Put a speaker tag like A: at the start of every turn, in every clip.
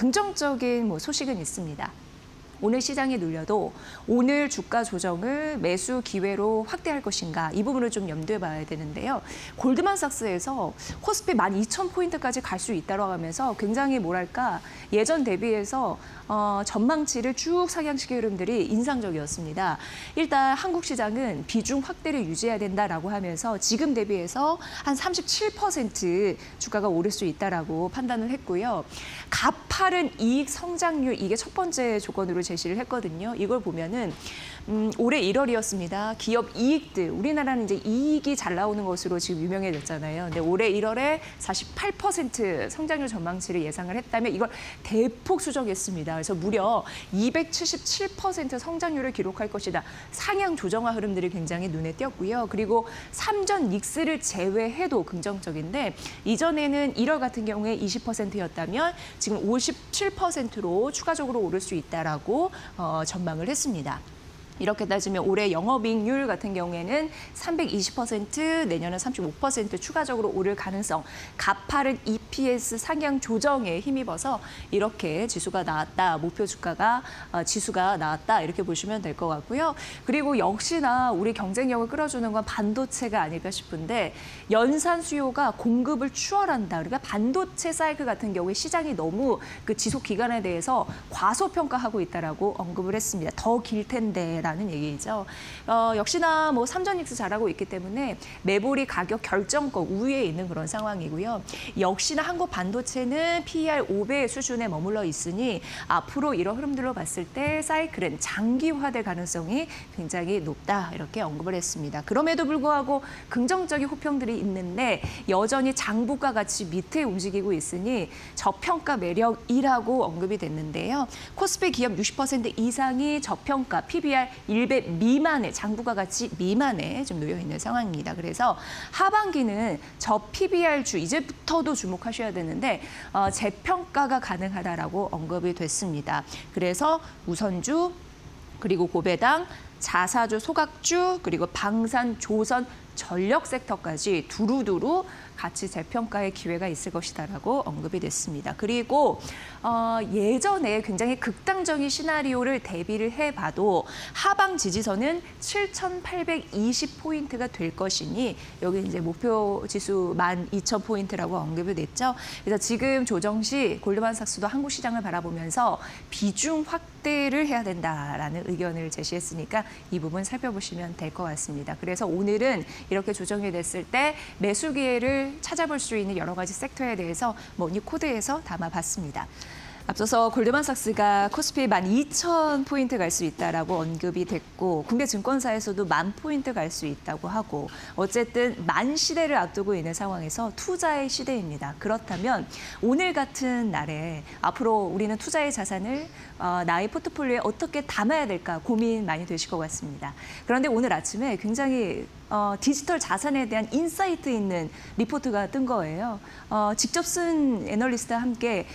A: 긍정적인 소식은 있습니다. 오늘 시장이 눌려도 오늘 주가 조정을 매수 기회로 확대할 것인가 이 부분을 좀 염두에 봐야 되는데요. 골드만삭스에서 코스피 12,000포인트까지 갈 수 있다고 하면서 굉장히 예전 대비해서 전망치를 쭉 상향시킨 흐름들이 인상적이었습니다. 일단 한국 시장은 비중 확대를 유지해야 된다라고 하면서 지금 대비해서 한 37% 주가가 오를 수 있다라고 판단을 했고요. 가파른 이익 성장률 이게 첫 번째 조건으로 제시를 했거든요. 이걸 보면은 올해 1월이었습니다. 기업 이익들 우리나라는 이제 이익이 잘 나오는 것으로 지금 유명해졌잖아요. 근데 올해 1월에 48% 성장률 전망치를 예상을 했다면 이걸 대폭 수정했습니다. 그래서 무려 277% 성장률을 기록할 것이다. 상향 조정화 흐름들이 굉장히 눈에 띄었고요. 그리고 삼전 닉스를 제외해도 긍정적인데 이전에는 1월 같은 경우에 20%였다면 지금 57%로 추가적으로 오를 수 있다라고 전망을 했습니다. 이렇게 따지면 올해 영업이익률 같은 경우에는 320%, 내년은 35% 추가적으로 오를 가능성, 가파른 EPS 상향 조정에 힘입어서 이렇게 지수가 나왔다, 목표 주가가 지수가 나왔다 이렇게 보시면 될 것 같고요. 그리고 역시나 우리 경쟁력을 끌어주는 건 반도체가 아닐까 싶은데 연산 수요가 공급을 추월한다. 그러니까 반도체 사이클 같은 경우에 시장이 너무 그 지속 기간에 대해서 과소평가하고 있다라고 언급을 했습니다. 더 길 텐데. 라는 얘기죠. 역시나 삼전익스 잘하고 있기 때문에 메모리 가격 결정권 우위에 있는 그런 상황이고요. 역시나 한국 반도체는 PER 5배 수준에 머물러 있으니 앞으로 이런 흐름들로 봤을 때 사이클은 장기화될 가능성이 굉장히 높다 이렇게 언급을 했습니다. 그럼에도 불구하고 긍정적인 호평들이 있는데 여전히 장부가 같이 밑에 움직이고 있으니 저평가 매력이라고 언급이 됐는데요. 코스피 기업 60% 이상이 저평가 PBR 1배 미만의 장부가 가치 미만에 좀 놓여 있는 상황입니다. 그래서 하반기는 저 PBR주 이제부터도 주목하셔야 되는데 재평가가 가능하다라고 언급이 됐습니다. 그래서 우선주 그리고 고배당 자사주, 소각주, 그리고 방산, 조선, 전력 섹터까지 두루두루 같이 재평가의 기회가 있을 것이다라고 언급이 됐습니다. 그리고 예전에 굉장히 극단적인 시나리오를 대비를 해봐도 하방 지지선은 7,820포인트가 될 것이니 여기 이제 목표 지수 12,000포인트라고 언급이 됐죠. 그래서 지금 조정 시 골드만삭스도 한국 시장을 바라보면서 비중 확대를 해야 된다라는 의견을 제시했으니까 이 부분 살펴보시면 될 것 같습니다. 그래서 오늘은 이렇게 조정이 됐을 때 매수 기회를 찾아볼 수 있는 여러 가지 섹터에 대해서 머니코드에서 담아봤습니다. 앞서서 골드만삭스가 코스피 12,000포인트 갈 수 있다라고 언급이 됐고 국내 증권사에서도 10,000포인트 갈 수 있다고 하고 어쨌든 만 시대를 앞두고 있는 상황에서 투자의 시대입니다. 그렇다면 오늘 같은 날에 앞으로 우리는 투자의 자산을 나의 포트폴리오에 어떻게 담아야 될까 고민 많이 되실 것 같습니다. 그런데 오늘 아침에 굉장히 디지털 자산에 대한 인사이트 있는 리포트가 뜬 거예요. 직접 쓴 애널리스트와 함께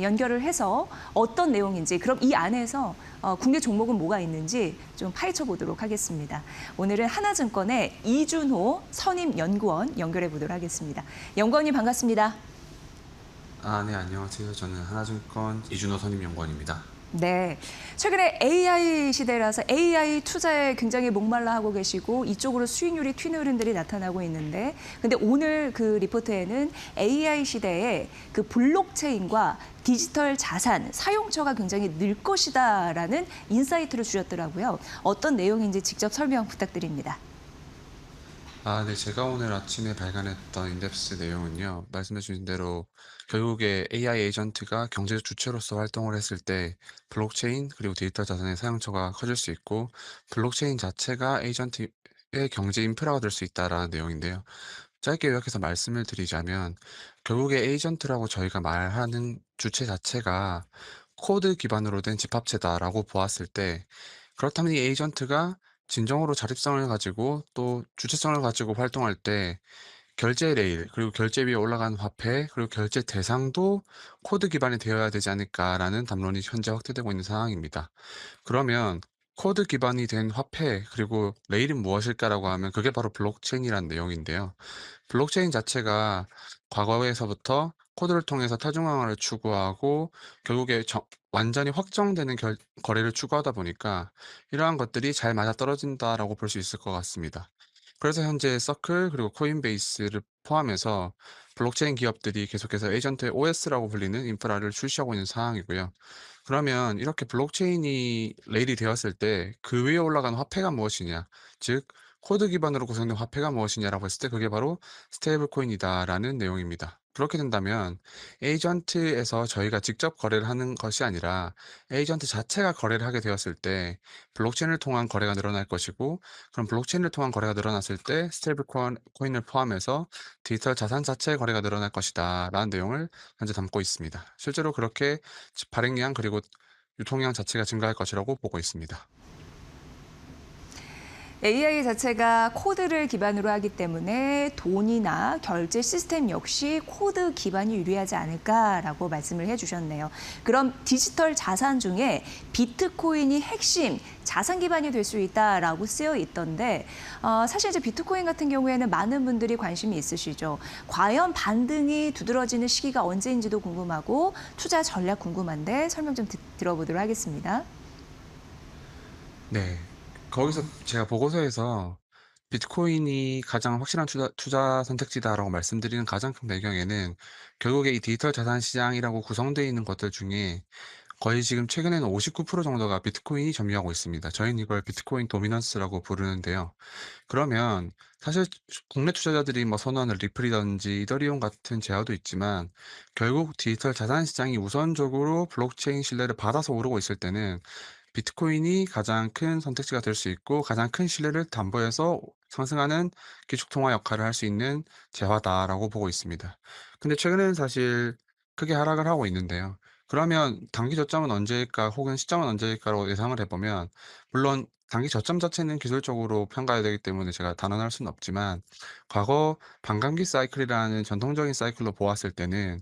A: 연결을 해서 어떤 내용인지 그럼 이 안에서 국내 종목은 뭐가 있는지 좀 파헤쳐 보도록 하겠습니다. 오늘은 하나증권의 이준호 선임연구원 연결해 보도록 하겠습니다. 연구원님 반갑습니다.
B: 네, 안녕하세요. 저는 하나증권 이준호 선임연구원입니다.
A: 네, 최근에 AI 시대라서 AI 투자에 굉장히 목말라 하고 계시고 이쪽으로 수익률이 튀는 흐름들이 나타나고 있는데 근데 오늘 그 리포트에는 AI 시대에 그 블록체인과 디지털 자산 사용처가 굉장히 늘 것이다라는 인사이트를 주셨더라고요. 어떤 내용인지 직접 설명 부탁드립니다.
B: 네, 제가 오늘 아침에 발간했던 인덱스 내용은요. 말씀해 주신 대로 결국에 AI 에이전트가 경제적 주체로서 활동을 했을 때 블록체인 그리고 디지털 자산의 사용처가 커질 수 있고 블록체인 자체가 에이전트의 경제 인프라가 될 수 있다라는 내용인데요. 짧게 요약해서 말씀을 드리자면 결국에 에이전트라고 저희가 말하는 주체 자체가 코드 기반으로 된 집합체다라고 보았을 때 그렇다면 이 에이전트가 진정으로 자립성을 가지고 또 주체성을 가지고 활동할 때 결제 레일 그리고 결제 위에 올라간 화폐 그리고 결제 대상도 코드 기반이 되어야 되지 않을까라는 담론이 현재 확대되고 있는 상황입니다. 그러면 코드 기반이 된 화폐 그리고 레일은 무엇일까라고 하면 그게 바로 블록체인이라는 내용인데요. 블록체인 자체가 과거에서부터 코드를 통해서 타중앙화를 추구하고 결국에 완전히 확정되는 거래를 추구하다 보니까 이러한 것들이 잘 맞아떨어진다라고 볼 수 있을 것 같습니다. 그래서 현재 서클 그리고 코인베이스를 포함해서 블록체인 기업들이 계속해서 에이전트 OS라고 불리는 인프라를 출시하고 있는 상황이고요. 그러면 이렇게 블록체인이 레일이 되었을 때 그 위에 올라가는 화폐가 무엇이냐, 즉 코드 기반으로 구성된 화폐가 무엇이냐라고 했을 때 그게 바로 스테이블 코인이다라는 내용입니다. 그렇게 된다면 에이전트에서 저희가 직접 거래를 하는 것이 아니라 에이전트 자체가 거래를 하게 되었을 때 블록체인을 통한 거래가 늘어날 것이고, 그럼 블록체인을 통한 거래가 늘어났을 때 스테이블 코인을 포함해서 디지털 자산 자체의 거래가 늘어날 것이다 라는 내용을 현재 담고 있습니다. 실제로 그렇게 발행량 그리고 유통량 자체가 증가할 것이라고 보고 있습니다.
A: AI 자체가 코드를 기반으로 하기 때문에 돈이나 결제 시스템 역시 코드 기반이 유리하지 않을까라고 말씀을 해주셨네요. 그럼 디지털 자산 중에 비트코인이 핵심 자산 기반이 될 수 있다라고 쓰여 있던데 사실 이제 비트코인 같은 경우에는 많은 분들이 관심이 있으시죠. 과연 반등이 두드러지는 시기가 언제인지도 궁금하고 투자 전략 궁금한데 설명 좀 들어보도록 하겠습니다.
B: 네. 거기서 제가 보고서에서 비트코인이 가장 확실한 투자 선택지다라고 말씀드리는 가장 큰 배경에는 결국에 이 디지털 자산 시장이라고 구성되어 있는 것들 중에 거의 지금 최근에는 59% 정도가 비트코인이 점유하고 있습니다. 저희는 이걸 비트코인 도미넌스라고 부르는데요. 그러면 사실 국내 투자자들이 뭐 선호하는 리플이든지 이더리움 같은 제어도 있지만 결국 디지털 자산 시장이 우선적으로 블록체인 신뢰를 받아서 오르고 있을 때는 비트코인이 가장 큰 선택지가 될 수 있고 가장 큰 신뢰를 담보해서 상승하는 기축통화 역할을 할 수 있는 재화다라고 보고 있습니다. 근데 최근에는 사실 크게 하락을 하고 있는데요. 그러면 단기 저점은 언제일까 혹은 시점은 언제일까로 예상을 해보면, 물론 단기 저점 자체는 기술적으로 평가해야 되기 때문에 제가 단언할 수는 없지만 과거 반감기 사이클이라는 전통적인 사이클로 보았을 때는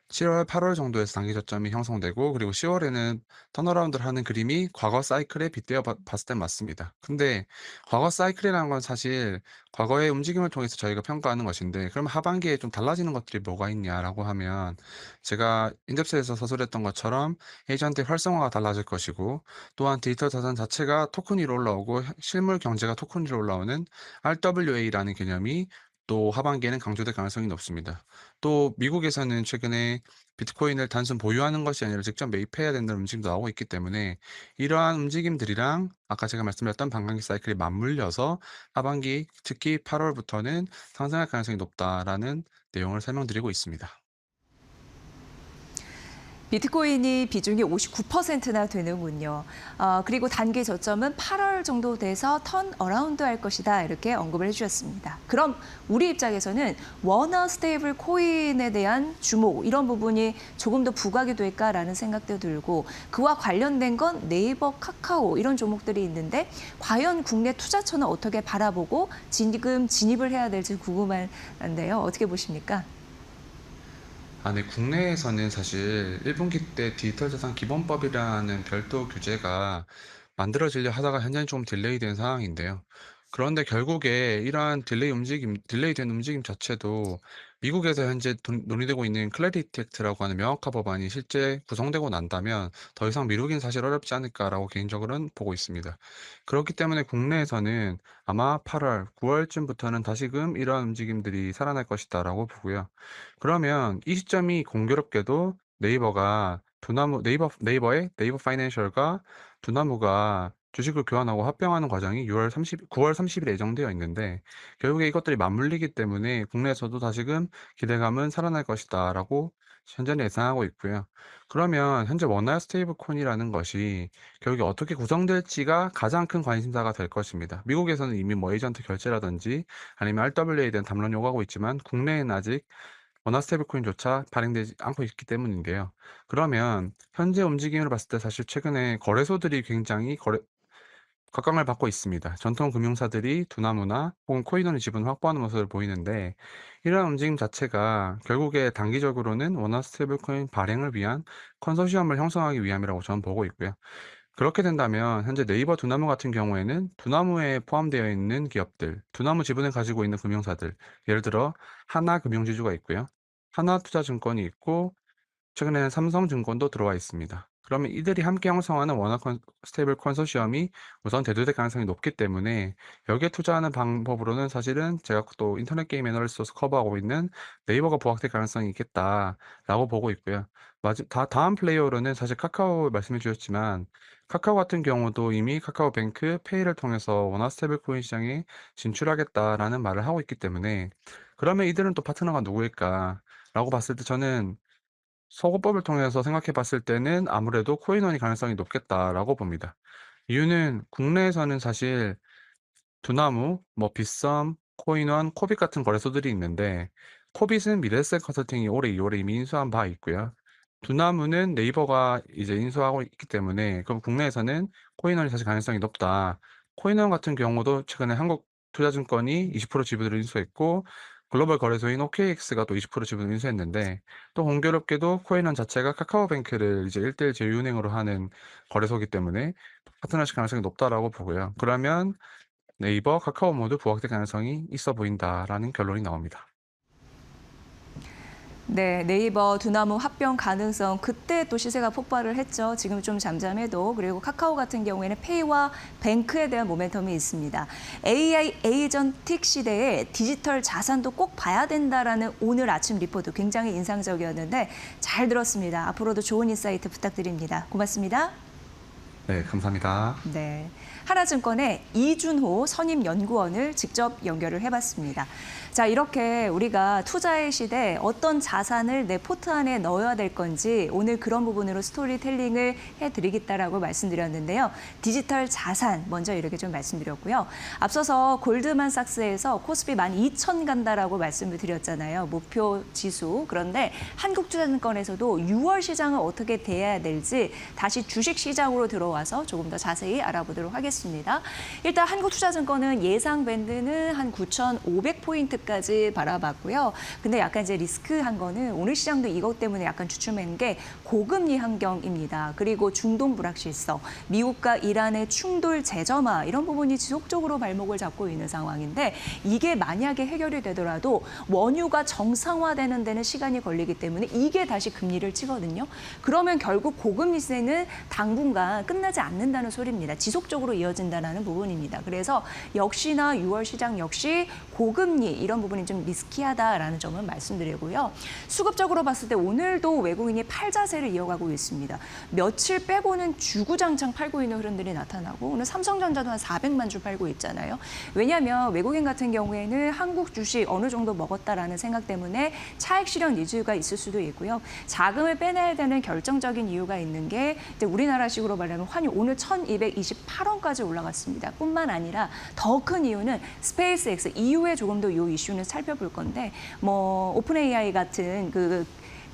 B: 7월, 8월 정도에서 단기 저점이 형성되고, 그리고 10월에는 턴어라운드를 하는 그림이 과거 사이클에 빗대어 봤을 땐 맞습니다. 근데 과거 사이클이라는 건 사실 과거의 움직임을 통해서 저희가 평가하는 것인데, 그럼 하반기에 좀 달라지는 것들이 뭐가 있냐라고 하면, 제가 인덱스에서 서술했던 것처럼 에이전트의 활성화가 달라질 것이고, 또한 디지털 자산 자체가 토큰 위로 올라오고 실물 경제가 토큰 위로 올라오는 RWA라는 개념이 또 하반기에는 강조될 가능성이 높습니다. 또 미국에서는 최근에 비트코인을 단순 보유하는 것이 아니라 직접 매입해야 된다는 움직임도 나오고 있기 때문에 이러한 움직임들이랑 아까 제가 말씀드렸던 반감기 사이클이 맞물려서 하반기 특히 8월부터는 상승할 가능성이 높다라는 내용을 설명드리고 있습니다.
A: 비트코인이 비중이 59%나 되는군요. 그리고 단기 저점은 8월 정도 돼서 턴 어라운드 할 것이다. 이렇게 언급을 해주셨습니다. 그럼 우리 입장에서는 원화 스테이블 코인에 대한 주목, 이런 부분이 조금 더 부각이 될까라는 생각도 들고, 그와 관련된 건 네이버, 카카오 이런 종목들이 있는데 과연 국내 투자처는 어떻게 바라보고 지금 진입을 해야 될지 궁금한데요. 어떻게 보십니까?
B: 아, 네. 국내에서는 사실 1분기 때 디지털 자산 기본법이라는 별도 규제가 만들어지려 하다가 현재는 좀 딜레이된 상황인데요. 그런데 결국에 이러한 딜레이된 움직임 자체도 미국에서 현재 논의되고 있는 클래리티 액트라고 하는 명확한 법안이 실제 구성되고 난다면 더 이상 미루긴 사실 어렵지 않을까라고 개인적으로는 보고 있습니다. 그렇기 때문에 국내에서는 아마 8월, 9월쯤부터는 다시금 이러한 움직임들이 살아날 것이다라고 보고요. 그러면 이 시점이 공교롭게도 네이버 파이낸셜과 두나무가 주식을 교환하고 합병하는 과정이 9월 30일에 예정되어 있는데, 결국에 이것들이 맞물리기 때문에 국내에서도 다시금 기대감은 살아날 것이다라고 현재는 예상하고 있고요. 그러면 현재 원화 스테이블 코인이라는 것이 결국에 어떻게 구성될지가 가장 큰 관심사가 될 것입니다. 미국에서는 이미 뭐 에이전트 결제라든지 아니면 RWA에 대한 담론 요구하고 있지만 국내에는 아직 원화 스테이블코인조차 발행되지 않고 있기 때문인데요. 그러면 현재 움직임을 봤을 때 사실 최근에 거래소들이 굉장히 각광을 받고 있습니다. 전통 금융사들이 두나무나 혹은 코인원의 지분을 확보하는 모습을 보이는데, 이러한 움직임 자체가 결국에 단기적으로는 원화 스테이블코인 발행을 위한 컨소시엄을 형성하기 위함이라고 저는 보고 있고요. 그렇게 된다면 현재 네이버 두나무 같은 경우에는 두나무에 포함되어 있는 기업들, 두나무 지분을 가지고 있는 금융사들, 예를 들어 하나금융지주가 있고요. 하나투자증권이 있고 최근에는 삼성증권도 들어와 있습니다. 그러면 이들이 함께 형성하는 스테이블 컨소시엄이 우선 대두될 가능성이 높기 때문에 여기에 투자하는 방법으로는 사실은 제가 또 인터넷 게임 애널리스트로서 커버하고 있는 네이버가 부각될 가능성이 있겠다라고 보고 있고요. 다음 플레이어로는 사실 카카오 말씀해 주셨지만 카카오 같은 경우도 이미 카카오뱅크 페이를 통해서 스테이블 코인 시장에 진출하겠다라는 말을 하고 있기 때문에 그러면 이들은 또 파트너가 누구일까라고 봤을 때 저는 서구법을 통해서 생각해 봤을 때는 아무래도 코인원이 가능성이 높겠다라고 봅니다. 이유는 국내에서는 사실 두나무, 빗썸, 코인원, 코빗 같은 거래소들이 있는데 코빗은 미래에셋 컨설팅이 올해 2월에 이미 인수한 바 있고요. 두나무는 네이버가 이제 인수하고 있기 때문에 그럼 국내에서는 코인원이 사실 가능성이 높다. 코인원 같은 경우도 최근에 한국투자증권이 20% 지분을 인수했고 글로벌 거래소인 OKX가 또 20% 지분을 인수했는데 또 공교롭게도 코인원 자체가 카카오뱅크를 이제 1대1 제휴은행으로 하는 거래소이기 때문에 파트너십 가능성이 높다라고 보고요. 그러면 네이버, 카카오 모두 부각될 가능성이 있어 보인다라는 결론이 나옵니다.
A: 네, 네이버 두나무 합병 가능성 그때 또 시세가 폭발을 했죠. 지금 좀 잠잠해도 그리고 카카오 같은 경우에는 페이와 뱅크에 대한 모멘텀이 있습니다. AI 에이전틱 시대에 디지털 자산도 꼭 봐야 된다라는 오늘 아침 리포트 굉장히 인상적이었는데 잘 들었습니다. 앞으로도 좋은 인사이트 부탁드립니다. 고맙습니다.
B: 네, 감사합니다.
A: 네, 하나증권의 이준호 선임연구원을 직접 연결을 해봤습니다. 자, 이렇게 우리가 투자의 시대 어떤 자산을 내 포트 안에 넣어야 될 건지 오늘 그런 부분으로 스토리텔링을 해드리겠다라고 말씀드렸는데요. 디지털 자산 먼저 이렇게 좀 말씀드렸고요. 앞서서 골드만삭스에서 코스피 12,000 간다라고 말씀을 드렸잖아요. 목표 지수. 그런데 한국투자증권에서도 6월 시장은 어떻게 돼야 될지 다시 주식시장으로 들어와서 조금 더 자세히 알아보도록 하겠습니다. 일단 한국투자증권은 예상 밴드는 한 9,500포인트까지 바라봤고요. 근데 약간 이제 리스크한 거는 오늘 시장도 이것 때문에 약간 주춤한 게 고금리 환경입니다. 그리고 중동 불확실성, 미국과 이란의 충돌 재점화 이런 부분이 지속적으로 발목을 잡고 있는 상황인데 이게 만약에 해결이 되더라도 원유가 정상화되는 데는 시간이 걸리기 때문에 이게 다시 금리를 치거든요. 그러면 결국 고금리세는 당분간 끝나지 않는다는 소리입니다. 지속적으로 이어진다는 부분입니다. 그래서 역시나 6월 시장 역시 고금리 이런 부분이 좀 리스키하다라는 점을 말씀드리고요. 수급적으로 봤을 때 오늘도 외국인이 팔자세를 이어가고 있습니다. 며칠 빼고는 주구장창 팔고 있는 흐름들이 나타나고 오늘 삼성전자도 한 400만 주 팔고 있잖아요. 왜냐하면 외국인 같은 경우에는 한국 주식 어느 정도 먹었다라는 생각 때문에 차익 실현 니즈가 있을 수도 있고요. 자금을 빼내야 되는 결정적인 이유가 있는 게 이제 우리나라식으로 말하면 환율 오늘 1,228원까지 올라갔습니다. 뿐만 아니라 더 큰 이유는 스페이스X 이후에 조금 더 이 이슈는 살펴볼 건데 오픈 AI 같은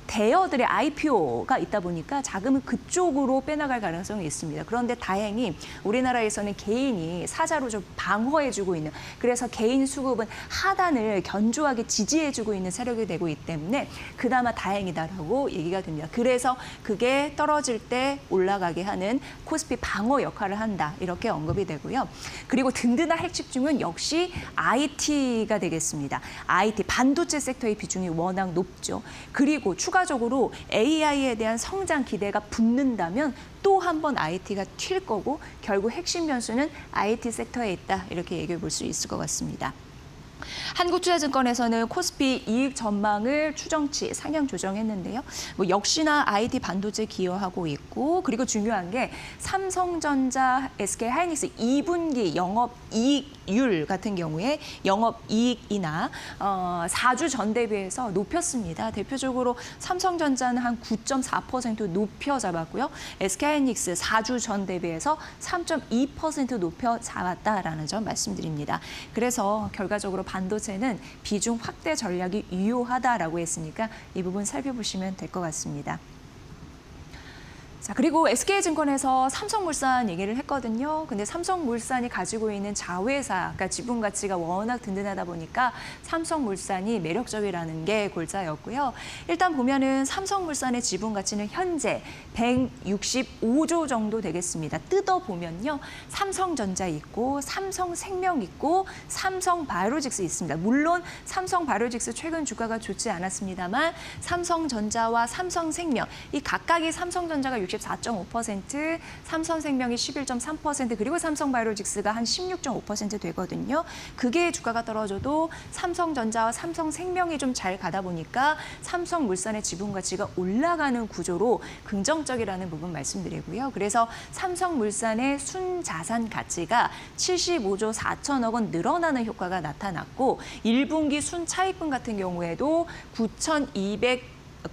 A: 대여들의 IPO가 있다 보니까 자금을 그쪽으로 빼나갈 가능성이 있습니다. 그런데 다행히 우리나라에서는 개인이 사자로 좀 방어해주고 있는 그래서 개인 수급은 하단을 견조하게 지지해주고 있는 세력이 되고 있기 때문에 그나마 다행이다라고 얘기가 됩니다. 그래서 그게 떨어질 때 올라가게 하는 코스피 방어 역할을 한다 이렇게 언급이 되고요. 그리고 든든한 핵집중은 역시 IT가 되겠습니다. IT 반도체 섹터의 비중이 워낙 높죠. 그리고 추가적으로 AI에 대한 성장 기대가 붙는다면 또 한 번 IT가 튈 거고 결국 핵심 변수는 IT 섹터에 있다 이렇게 얘기해 볼 수 있을 것 같습니다. 한국투자증권에서는 코스피 이익 전망을 추정치 상향 조정했는데요. 역시나 IT 반도체 기여하고 있고 그리고 중요한 게 삼성전자, SK하이닉스 2분기 영업이익률 같은 경우에 영업이익이나 4주 전 대비해서 높였습니다. 대표적으로 삼성전자는 한 9.4% 높여 잡았고요. SK하이닉스 4주 전 대비해서 3.2% 높여 잡았다라는 점 말씀드립니다. 그래서 결과적으로 반도체는 비중 확대 전략이 유효하다라고 했으니까 이 부분 살펴보시면 될 것 같습니다. 자, 그리고 SK증권에서 삼성물산 얘기를 했거든요. 근데 삼성물산이 가지고 있는 자회사, 그러니까 지분 가치가 워낙 든든하다 보니까 삼성물산이 매력적이라는 게 골자였고요. 일단 보면은 삼성물산의 지분 가치는 현재 165조 정도 되겠습니다. 뜯어보면요. 삼성전자 있고, 삼성생명 있고, 삼성바이오로직스 있습니다. 물론 삼성바이오로직스 최근 주가가 좋지 않았습니다만 삼성전자와 삼성생명, 이 각각이 삼성전자가 64.5%, 삼성생명이 11.3%, 그리고 삼성바이오로직스가 한 16.5% 되거든요. 그게 주가가 떨어져도 삼성전자와 삼성생명이 좀 잘 가다 보니까 삼성물산의 지분 가치가 올라가는 구조로 긍정적이라는 부분 말씀드리고요. 그래서 삼성물산의 순자산 가치가 75조 4천억 원 늘어나는 효과가 나타났고 1분기 순차익분 같은 경우에도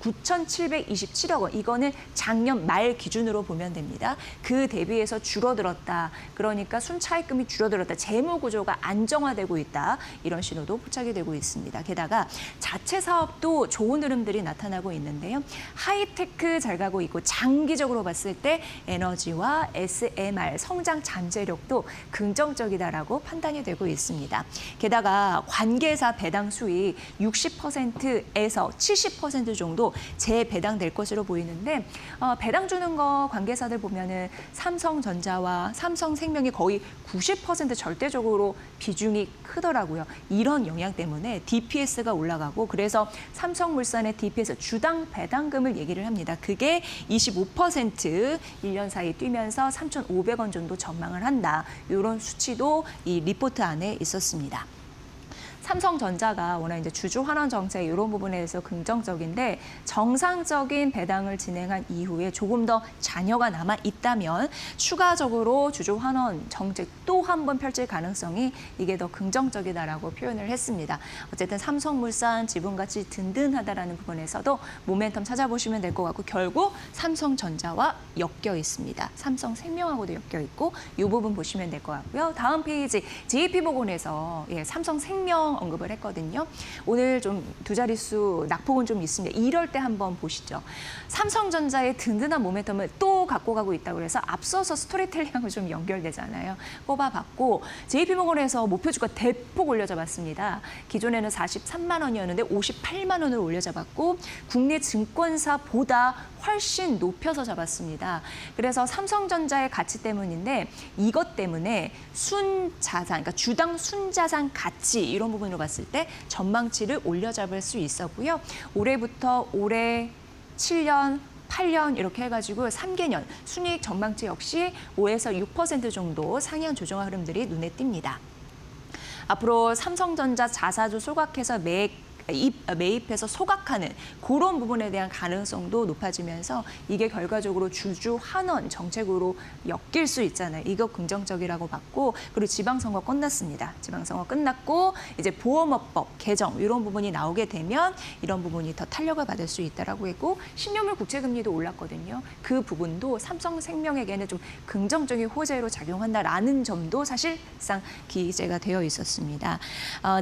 A: 9,727억 원, 이거는 작년 말 기준으로 보면 됩니다. 그 대비해서 줄어들었다. 그러니까 순차익금이 줄어들었다. 재무 구조가 안정화되고 있다. 이런 신호도 포착이 되고 있습니다. 게다가 자체 사업도 좋은 흐름들이 나타나고 있는데요. 하이테크 잘 가고 있고 장기적으로 봤을 때 에너지와 SMR 성장 잠재력도 긍정적이다라고 판단이 되고 있습니다. 게다가 관계사 배당 수익 60%에서 70% 정도 재배당될 것으로 보이는데 배당 주는 거 관계사들 보면은 삼성전자와 삼성생명이 거의 90% 절대적으로 비중이 크더라고요. 이런 영향 때문에 DPS가 올라가고 그래서 삼성물산의 DPS 주당 배당금을 얘기를 합니다. 그게 25% 1년 사이 뛰면서 3,500원 정도 전망을 한다. 이런 수치도 이 리포트 안에 있었습니다. 삼성전자가 워낙 이제 주주 환원 정책 이런 부분에 대해서 긍정적인데 정상적인 배당을 진행한 이후에 조금 더 잔여가 남아 있다면 추가적으로 주주 환원 정책 또 한 번 펼칠 가능성이 이게 더 긍정적이다라고 표현을 했습니다. 어쨌든 삼성물산 지분 가치 든든하다라는 부분에서도 모멘텀 찾아보시면 될 것 같고 결국 삼성전자와 엮여 있습니다. 삼성생명하고도 엮여 있고 이 부분 보시면 될 것 같고요. 다음 페이지 JP모건에서 삼성생명 언급을 했거든요. 오늘 좀 두 자릿수 낙폭은 좀 있습니다. 이럴 때 한번 보시죠. 삼성전자의 든든한 모멘텀을 또 갖고 가고 있다고 해서 앞서서 스토리텔링하고 좀 연결되잖아요. 꼽아봤고 JP모건에서 목표주가 대폭 올려잡았습니다. 기존에는 43만 원이었는데 58만 원으로 올려잡았고 국내 증권사보다 훨씬 높여서 잡았습니다. 그래서 삼성전자의 가치 때문인데 이것 때문에 순자산, 그러니까 주당 순자산 가치 이런 부분으로 봤을 때 전망치를 올려잡을 수 있었고요. 올해부터 올해 7년, 8년 이렇게 해가지고 3개년 순이익 전망치 역시 5에서 6% 정도 상향 조정화 흐름들이 눈에 띕니다. 앞으로 삼성전자 자사주 소각해서 매입해서 소각하는 그런 부분에 대한 가능성도 높아지면서 이게 결과적으로 주주 환원 정책으로 엮일 수 있잖아요. 이거 긍정적이라고 봤고 그리고 지방선거 끝났습니다. 지방선거 끝났고 이제 보험업법 개정 이런 부분이 나오게 되면 이런 부분이 더 탄력을 받을 수 있다라고 했고 10년물 국채금리도 올랐거든요. 그 부분도 삼성생명에게는 좀 긍정적인 호재로 작용한다라는 점도 사실상 기재가 되어 있었습니다.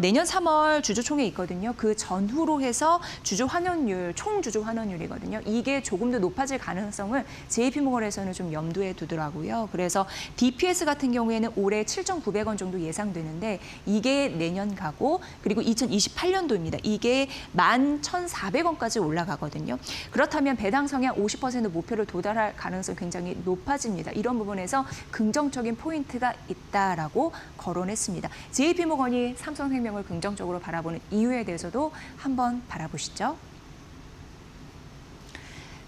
A: 내년 3월 주주총회 있거든요. 그 전후로 해서 주주 환원율, 총 주주 환원율이거든요. 이게 조금 더 높아질 가능성을 JP모건에서는 좀 염두에 두더라고요. 그래서 DPS 같은 경우에는 올해 7,900원 정도 예상되는데 이게 내년 가고 그리고 2028년도입니다. 이게 11,400원까지 올라가거든요. 그렇다면 배당 성향 50% 목표를 도달할 가능성이 굉장히 높아집니다. 이런 부분에서 긍정적인 포인트가 있다라고 거론했습니다. JP모건이 삼성생명을 긍정적으로 바라보는 이유에 대해서도 한번 바라보시죠.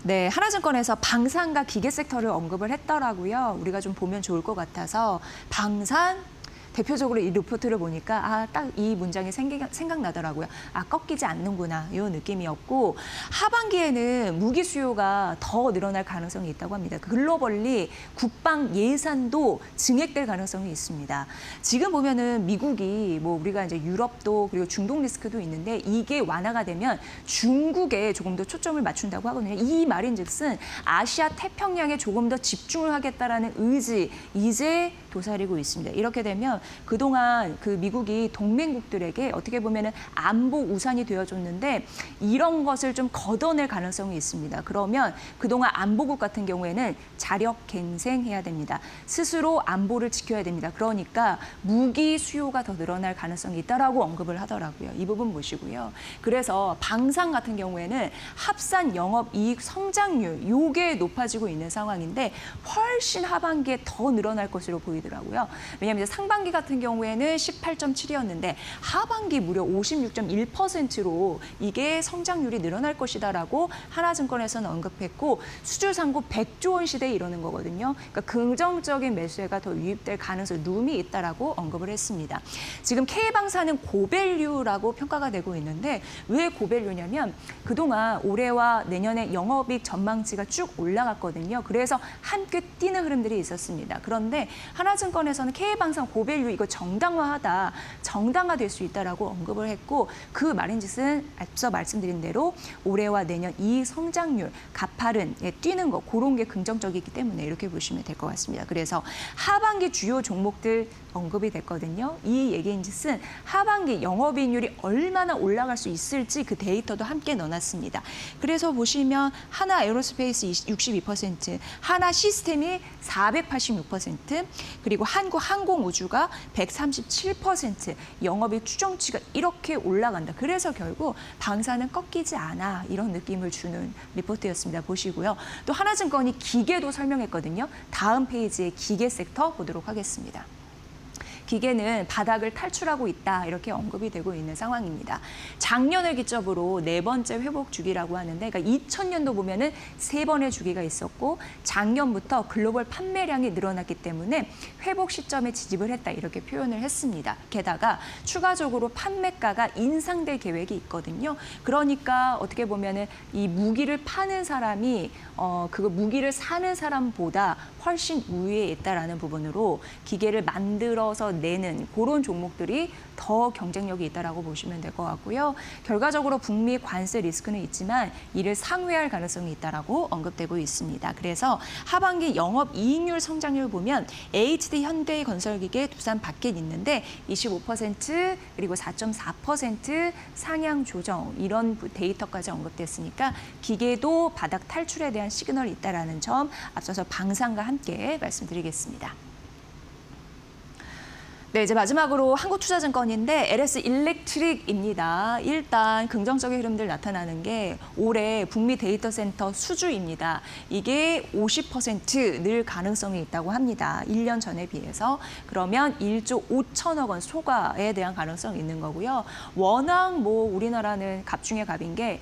A: 네, 하나증권에서 방산과 기계 섹터를 언급을 했더라고요. 우리가 좀 보면 좋을 것 같아서 방산, 대표적으로 이 리포트를 보니까 딱 이 문장이 생각나더라고요. 꺾이지 않는구나 이 느낌이었고 하반기에는 무기 수요가 더 늘어날 가능성이 있다고 합니다. 글로벌리 국방 예산도 증액될 가능성이 있습니다. 지금 보면은 미국이 뭐 우리가 이제 유럽도 그리고 중동 리스크도 있는데 이게 완화가 되면 중국에 조금 더 초점을 맞춘다고 하거든요. 이 말인즉슨 아시아 태평양에 조금 더 집중을 하겠다라는 의지 이제 도사리고 있습니다. 이렇게 되면 그동안 그 미국이 동맹국들에게 어떻게 보면은 안보 우산이 되어줬는데 이런 것을 좀 걷어낼 가능성이 있습니다. 그러면 그동안 안보국 같은 경우에는 자력 갱생해야 됩니다. 스스로 안보를 지켜야 됩니다. 그러니까 무기 수요가 더 늘어날 가능성이 있다라고 언급을 하더라고요. 이 부분 보시고요. 그래서 방산 같은 경우에는 합산 영업이익 성장률 요게 높아지고 있는 상황인데 훨씬 하반기에 더 늘어날 것으로 보이더라고요. 왜냐하면 상반기 같은 경우에는 18.7이었는데 하반기 무려 56.1%로 이게 성장률이 늘어날 것이다라고 하나증권에서는 언급했고 수주상고 100조 원 시대에 이러는 거거든요. 그러니까 긍정적인 매수세가 더 유입될 가능성, 룸이 있다라고 언급을 했습니다. 지금 K방산은 고밸류라고 평가가 되고 있는데 왜 고밸류냐면 그동안 올해와 내년에 영업이익 전망치가 쭉 올라갔거든요. 그래서 함께 뛰는 흐름들이 있었습니다. 그런데 하나증권에서는 K방산 고밸류 이거 정당화하다, 정당화될 수 있다라고 언급을 했고 그 말인즉슨 앞서 말씀드린 대로 올해와 내년 이익 성장률, 가파른 뛰는 거 그런 게 긍정적이기 때문에 이렇게 보시면 될 것 같습니다. 그래서 하반기 주요 종목들 언급이 됐거든요. 이 얘기인즉슨 하반기 영업이익률이 얼마나 올라갈 수 있을지 그 데이터도 함께 넣어놨습니다. 그래서 보시면 하나 에어로스페이스 62%, 하나 시스템이 486%, 그리고 한국항공우주가 137% 영업이익 추정치가 이렇게 올라간다. 그래서 결국 방사는 꺾이지 않아 이런 느낌을 주는 리포트였습니다. 보시고요. 또 하나증권이 기계도 설명했거든요. 다음 페이지에 기계 섹터 보도록 하겠습니다. 기계는 바닥을 탈출하고 있다 이렇게 언급이 되고 있는 상황입니다. 작년을 기점으로 네 번째 회복 주기라고 하는데 그러니까 2000년도 보면은 세 번의 주기가 있었고 작년부터 글로벌 판매량이 늘어났기 때문에 회복 시점에 지집을 했다 이렇게 표현을 했습니다. 게다가 추가적으로 판매가가 인상될 계획이 있거든요. 그러니까 어떻게 보면은 이 무기를 파는 사람이 그거 무기를 사는 사람보다 훨씬 우위에 있다라는 부분으로 기계를 만들어서 내는 그런 종목들이 더 경쟁력이 있다라고 보시면 될 것 같고요. 결과적으로 북미 관세 리스크는 있지만 이를 상회할 가능성이 있다라고 언급되고 있습니다. 그래서 하반기 영업이익률 성장률 보면 HD 현대건설기계 두산 밖에 있는데 25% 그리고 4.4% 상향 조정 이런 데이터까지 언급됐으니까 기계도 바닥 탈출에 대한 시그널이 있다라는 점 앞서서 방산과 함께 말씀드리겠습니다. 네, 이제 마지막으로 한국투자증권인데 LS 일렉트릭입니다. 일단 긍정적인 흐름들 나타나는 게 올해 북미 데이터 센터 수주입니다. 이게 50%늘 가능성이 있다고 합니다. 1년 전에 비해서. 그러면 1조 5천억 원 초과에 대한 가능성이 있는 거고요. 워낙 뭐 우리나라는 갑 중에 갑인 게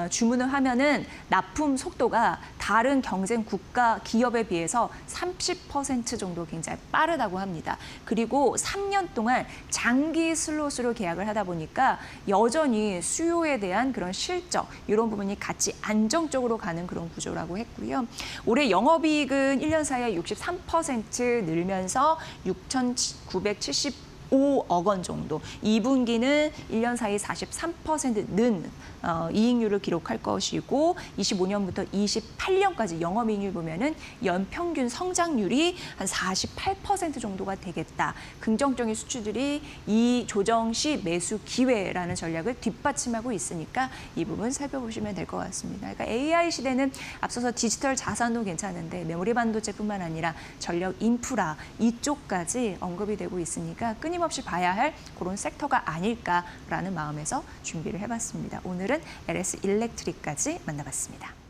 A: 주문을 하면은 납품 속도가 다른 경쟁 국가 기업에 비해서 30% 정도 굉장히 빠르다고 합니다. 그리고 3년 동안 장기 슬롯으로 계약을 하다 보니까 여전히 수요에 대한 그런 실적 이런 부분이 같이 안정적으로 가는 그런 구조라고 했고요. 올해 영업이익은 1년 사이에 63% 늘면서 6,975억 원 정도. 2분기는 1년 사이 43%는 이익률을 기록할 것이고 25년부터 28년까지 영업이익률 보면은 연평균 성장률이 한 48% 정도가 되겠다. 긍정적인 수치들이 이 조정 시 매수 기회라는 전략을 뒷받침하고 있으니까 이 부분 살펴보시면 될 것 같습니다. 그러니까 AI 시대는 앞서서 디지털 자산도 괜찮은데 메모리 반도체뿐만 아니라 전력 인프라 이쪽까지 언급이 되고 있으니까 끊임없이 봐야 할 그런 섹터가 아닐까라는 마음에서 준비를 해봤습니다. 오늘은 LS 일렉트릭까지 만나봤습니다.